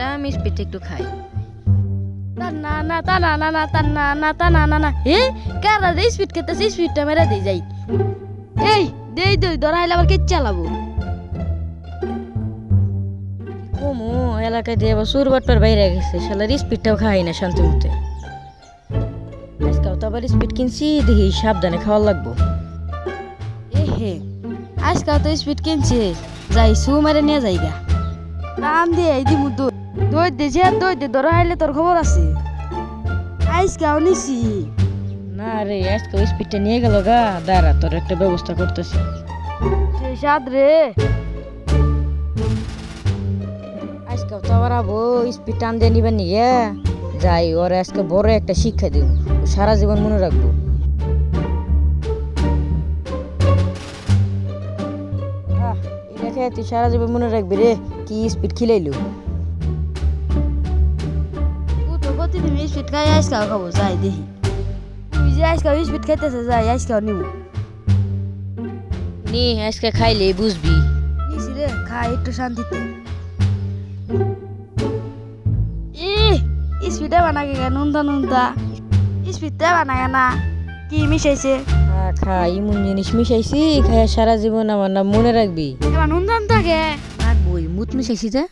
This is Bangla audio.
ভাবলাম স্পিড একটু খাই। না না তা না না না তা না না তা না না না হে কারা রে স্পিড খেতেছে স্পিডটা মেরে দিয়ে যাই এই দেই দেই ধরাইলে আবার কে চালাবো ওমো এলাকায় দিয়ে আবার সুর বাটপার বাইরে গেছে, শালার স্পিডটাও খাই না শান্তি মতে। আজকাল তো আবার স্পিড কিনছি, দেখি সাবধানে খাওয়া লাগবো। এ হে আজকাল তো স্পিড কিনছে যাই সু মেরে নিয়ে যাইগা টান দিয়ে এই দিমু দই দে যে দই দে ধরাইলে তোর খবর আছে আজকাল নিছি না রে, আজকে স্পিডটা নিয়ে গেল গা, দাঁড়া তোর একটা ব্যবস্থা করতেছি। সেই সাদ রে আজকে তো আবার আবো স্পিড টান দিয়ে নিবেন নিয়ে যাই, ওর আজকে বড় একটা শিক্ষা দিব, সারা জীবন মনে রাখবো। তুই সারা জীবন মনে রাখবি রে, কি স্পিড খিলাইলু। তুই তো প্রতিদিন স্পিড খাই আজকাল খাবো যাই দেখি তুই যে আজকাল স্পিড খাইতেছে যাই আজকাল নিবো নি আজকে খাইলে বুঝবি। নিছি রে খাই একটু শান্তিতে স্পিডে বানাগে গা নুনতা নুনতা স্পিডে বানাগে না কি মিশাইছে খা খা, ইমন জিনিস মিশাইছি, খাই সারা জীবন আমার নাম মনে রাখবি। এবার নুনতা থাকে রাখবই, মুত মিশাইছি যা।